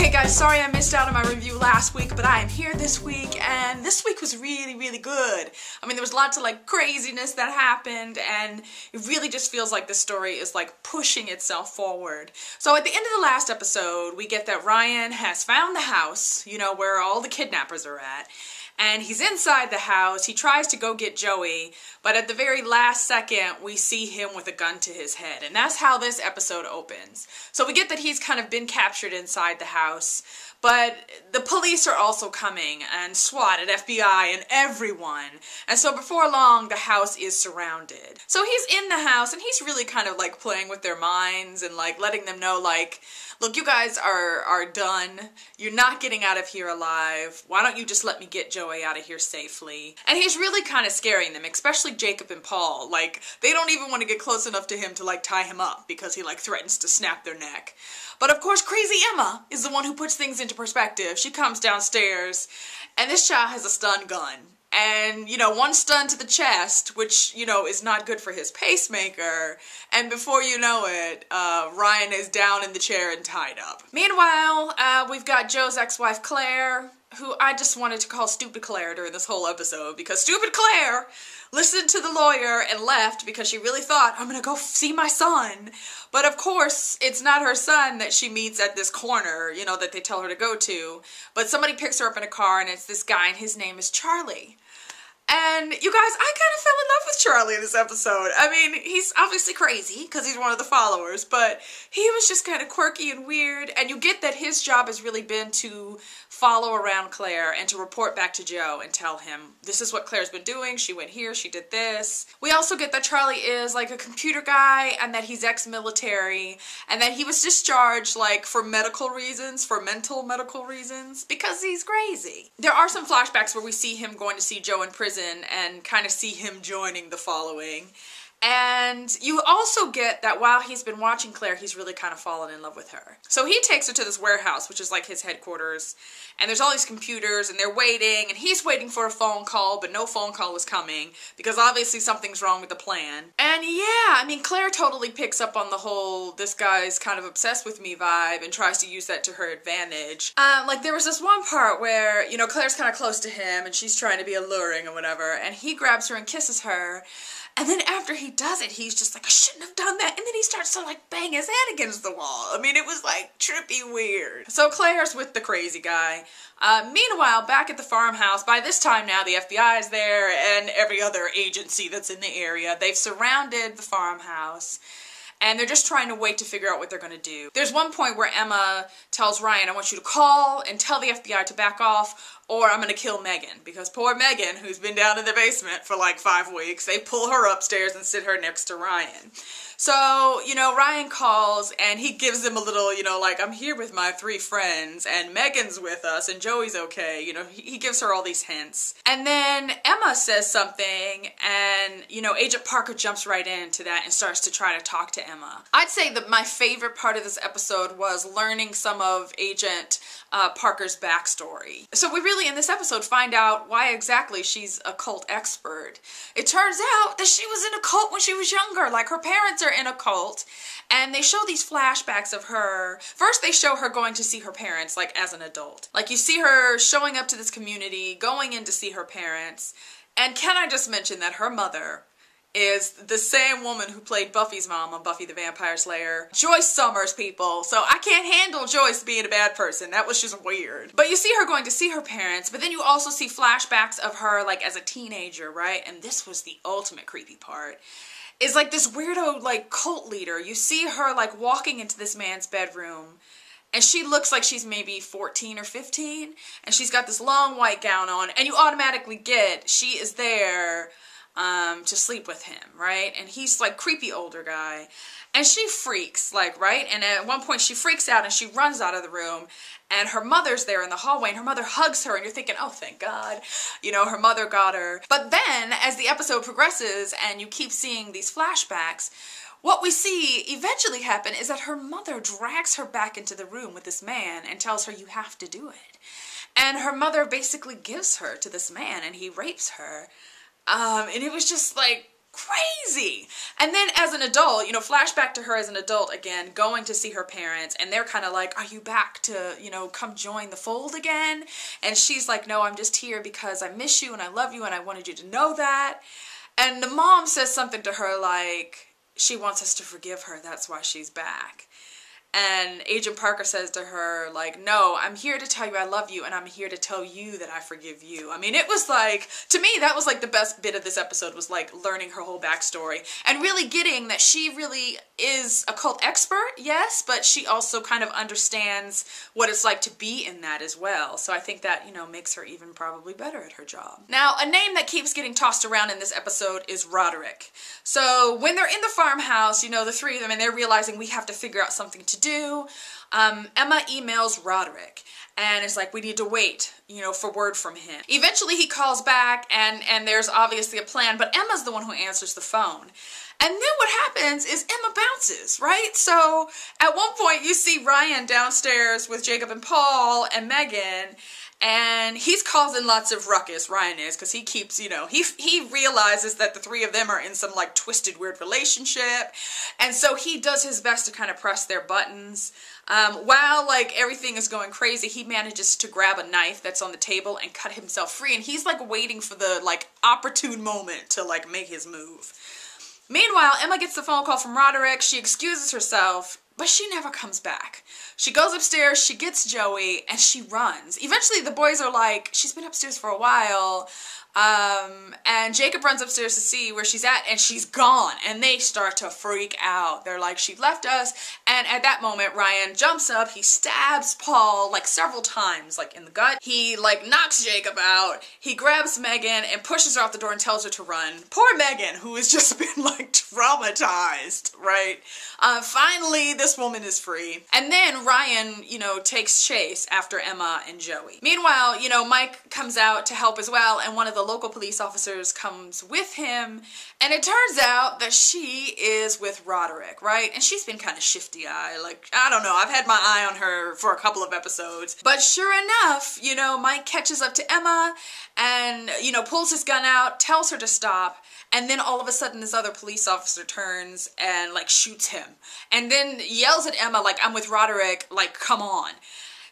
Okay guys, sorry I missed out on my review last week, but I am here this week, and this week was really, really good. I mean, there was lots of like craziness that happened, and it really just feels like the story is like pushing itself forward. So at the end of the last episode, we get that Ryan has found the house, you know, where all the kidnappers are at. And he's inside the house. He tries to go get Joey, but at the very last second, we see him with a gun to his head. And that's how this episode opens. So we get that he's kind of been captured inside the house, but the police are also coming, and SWAT and FBI and everyone. And so before long, the house is surrounded. So he's in the house, and he's really kind of like playing with their minds and like letting them know, like, look, you guys are done. You're not getting out of here alive. Why don't you just let me get Joey out of here safely? And he's really kind of scaring them, especially Jacob and Paul. Like, they don't even want to get close enough to him to like tie him up because he like threatens to snap their neck. But of course, crazy Emma is the one who puts things into perspective. She comes downstairs, and this child has a stun gun. And, you know, one stun to the chest, which, you know, is not good for his pacemaker. And before you know it, Ryan is down in the chair and tied up. Meanwhile, we've got Joe's ex-wife, Claire, who I just wanted to call Stupid Claire during this whole episode, because Stupid Claire listened to the lawyer and left because she really thought, I'm gonna go see my son. But of course, it's not her son that she meets at this corner, you know, that they tell her to go to. But somebody picks her up in a car, and it's this guy, and his name is Charlie. And you guys, I kind of fell in love with Charlie in this episode. I mean, he's obviously crazy because he's one of the followers, but he was just kind of quirky and weird. And you get that his job has really been to follow around Claire and to report back to Joe and tell him, this is what Claire's been doing. She went here, she did this. We also get that Charlie is like a computer guy, and that he's ex-military, and that he was discharged like for medical reasons, for mental medical reasons, because he's crazy. There are some flashbacks where we see him going to see Joe in prison and kind of see him joining the following. And you also get that while he's been watching Claire, he's really kind of fallen in love with her. So he takes her to this warehouse, which is like his headquarters, and there's all these computers, and they're waiting, and he's waiting for a phone call, but no phone call was coming, because obviously something's wrong with the plan. And yeah, I mean, Claire totally picks up on the whole, this guy's kind of obsessed with me vibe, and tries to use that to her advantage. Like, there was this one part where, you know, Claire's kind of close to him, and she's trying to be alluring or whatever, and he grabs her and kisses her. And then after he does it, he's just like, I shouldn't have done that. And then he starts to like bang his head against the wall. I mean, it was like trippy weird. So Claire's with the crazy guy. Meanwhile, back at the farmhouse, by this time now the FBI is there and every other agency that's in the area. They've surrounded the farmhouse. And they're just trying to wait to figure out what they're going to do. There's one point where Emma tells Ryan, I want you to call and tell the FBI to back off, or I'm going to kill Megan. Because poor Megan, who's been down in the basement for like 5 weeks, they pull her upstairs and sit her next to Ryan. So, you know, Ryan calls and he gives them a little, you know, like, I'm here with my 3 friends and Megan's with us and Joey's okay. You know, he gives her all these hints. And then Emma says something and, you know, Agent Parker jumps right into that and starts to try to talk to Emma. I'd say that my favorite part of this episode was learning some of Agent Parker's backstory. So we really, in this episode, find out why exactly she's a cult expert. It turns out that she was in a cult when she was younger. Like, her parents are in a cult, and they show these flashbacks of her. First, they show her going to see her parents, like, as an adult. Like, you see her showing up to this community, going in to see her parents, and can I just mention that her mother is the same woman who played Buffy's mom on Buffy the Vampire Slayer. Joyce Summers, people. So I can't handle Joyce being a bad person. That was just weird. But you see her going to see her parents, but then you also see flashbacks of her like as a teenager, right? And this was the ultimate creepy part. Is like this weirdo like cult leader. You see her like walking into this man's bedroom, and she looks like she's maybe 14 or 15, and she's got this long white gown on, and you automatically get she is there to sleep with him, right? And he's like creepy older guy, and she freaks, like, right? And at one point she freaks out and she runs out of the room, and her mother's there in the hallway, and her mother hugs her, and you're thinking, oh, thank God, you know, her mother got her. But then as the episode progresses and you keep seeing these flashbacks, what we see eventually happen is that her mother drags her back into the room with this man and tells her, you have to do it. And her mother basically gives her to this man, and he rapes her. And it was just like, Crazy. And then as an adult, you know, flashback to her as an adult again, going to see her parents, and they're kind of like, are you back to, you know, come join the fold again? And she's like, no, I'm just here because I miss you and I love you and I wanted you to know that. And the mom says something to her like, she wants us to forgive her, that's why she's back. And Agent Parker says to her, like, no, I'm here to tell you I love you, and I'm here to tell you that I forgive you. I mean, it was like, to me, that was like the best bit of this episode, was like learning her whole backstory and really getting that she really is a cult expert, yes, but she also kind of understands what it's like to be in that as well. So I think that, you know, makes her even probably better at her job. Now, a name that keeps getting tossed around in this episode is Roderick. So when they're in the farmhouse, you know, the three of them, and they're realizing we have to figure out something to do, Emma emails Roderick and it's like, we need to wait, you know, for word from him. Eventually he calls back and there's obviously a plan, but Emma's the one who answers the phone. And then what happens is Emma bounces, right? So at one point you see Ryan downstairs with Jacob and Paul and Megan, and he's causing lots of ruckus, Ryan is, because he keeps, you know, he realizes that the three of them are in some, like, twisted, weird relationship, and so he does his best to kind of press their buttons. While, like, everything is going crazy, he manages to grab a knife that's on the table and cut himself free, and he's, like, waiting for the, like, opportune moment to, like, make his move. Meanwhile, Emma gets the phone call from Roderick, she excuses herself, but she never comes back. She goes upstairs, she gets Joey, and she runs. Eventually the boys are like, she's been upstairs for a while, and Jacob runs upstairs to see where she's at, and she's gone, and they start to freak out. They're like, she left us, and at that moment, Ryan jumps up, he stabs Paul, like, several times, like, in the gut. He, like, knocks Jacob out, he grabs Megan and pushes her out the door and tells her to run. Poor Megan, who has just been, like, traumatized, right? Finally, this woman is free. And then Ryan, you know, takes chase after Emma and Joey. Meanwhile, you know, Mike comes out to help as well, and one of the local police officers comes with him, and it turns out that she is with Roderick, right? And she's been kind of shifty-eyed, like, I don't know, I've had my eye on her for a couple of episodes. But sure enough, you know, Mike catches up to Emma and, you know, pulls his gun out, tells her to stop, and then all of a sudden this other police officer turns and, like, shoots him. And then yells at Emma, like, I'm with Roderick, like, come on.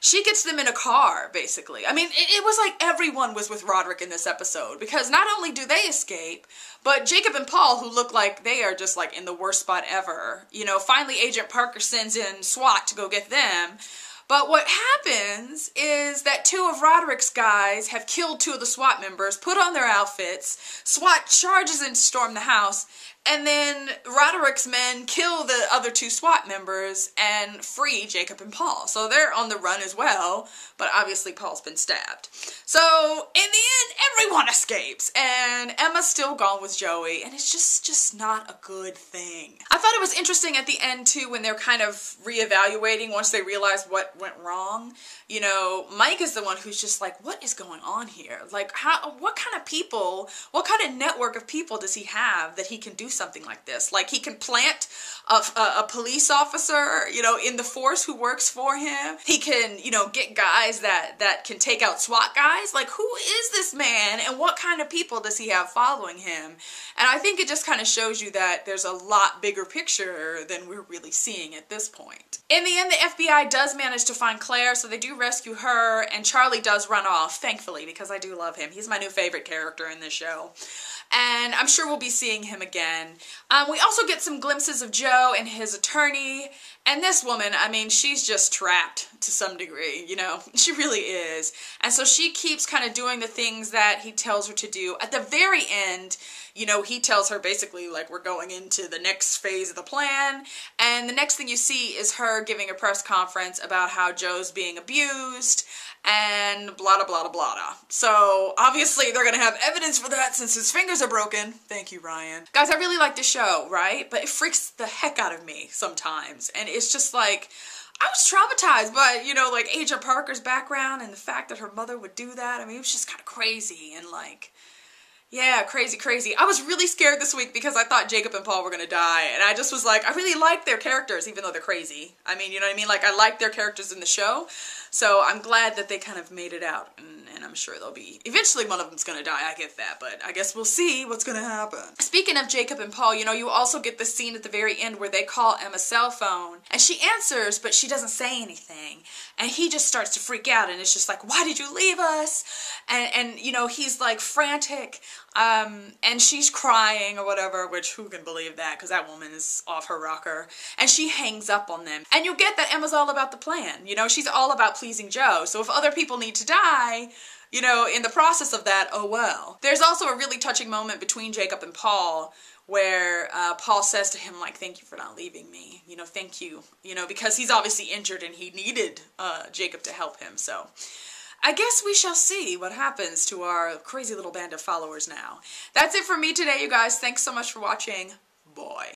She gets them in a car, basically. I mean, it was like everyone was with Roderick in this episode, because not only do they escape, but Jacob and Paul, who look like they are just, like, in the worst spot ever, you know, finally Agent Parker sends in SWAT to go get them. But what happens is that two of Roderick's guys have killed two of the SWAT members, put on their outfits, SWAT charges in to storm the house, and then Roderick's men kill the other two SWAT members and free Jacob and Paul. So they're on the run as well, but obviously Paul's been stabbed. So in the end, everyone escapes, and Emma's still gone with Joey, and it's just not a good thing. I thought it was interesting at the end too, when they're kind of reevaluating once they realize what went wrong. You know, Mike is the one who's just like, what is going on here? Like, what kind of people, what kind of network of people does he have that he can do something like this? Like, he can plant a police officer, you know, in the force who works for him. He can, you know, get guys that can take out SWAT guys. Like, who is this man and what kind of people does he have following him? And I think it just kind of shows you that there's a lot bigger picture than we're really seeing at this point. In the end, the FBI does manage to find Claire, so they do rescue her, and Charlie does run off, thankfully, because I do love him. He's my new favorite character in this show. And I'm sure we'll be seeing him again. We also get some glimpses of Joe and his attorney, and this woman, I mean, she's just trapped to some degree, you know, she really is. And so she keeps kind of doing the things that he tells her to do. At the very end, you know, he tells her basically, like, we're going into the next phase of the plan, and the next thing you see is her giving a press conference about how Joe's being abused, and blah, blah, blah, blah, blah. So, obviously, they're gonna have evidence for that since his fingers are broken. Thank you, Ryan. Guys, I really like the show, right? But it freaks the heck out of me sometimes, and it's just like, I was traumatized by, you know, like, Agent Parker's background and the fact that her mother would do that. I mean, it was just kind of crazy, and, like, yeah, crazy, crazy. I was really scared this week because I thought Jacob and Paul were gonna die, and I just was like, I really like their characters, even though they're crazy. I mean, you know what I mean? Like, I like their characters in the show, so I'm glad that they kind of made it out, and and I'm sure they'll be, eventually one of them's gonna die, I get that, but I guess we'll see what's gonna happen. Speaking of Jacob and Paul, you know, you also get the scene at the very end where they call Emma's cell phone, and she answers, but she doesn't say anything, and he just starts to freak out, and it's just like, why did you leave us? And you know, he's like frantic, and she's crying or whatever, which who can believe that, because that woman is off her rocker, and she hangs up on them. And you get that Emma's all about the plan, you know, she's all about pleasing Joe, so if other people need to die, you know, in the process of that, oh well. There's also a really touching moment between Jacob and Paul where Paul says to him, like, thank you for not leaving me, you know, thank you, you know, because he's obviously injured and he needed Jacob to help him, so I guess we shall see what happens to our crazy little band of followers now. That's it for me today, you guys. Thanks so much for watching. Bye.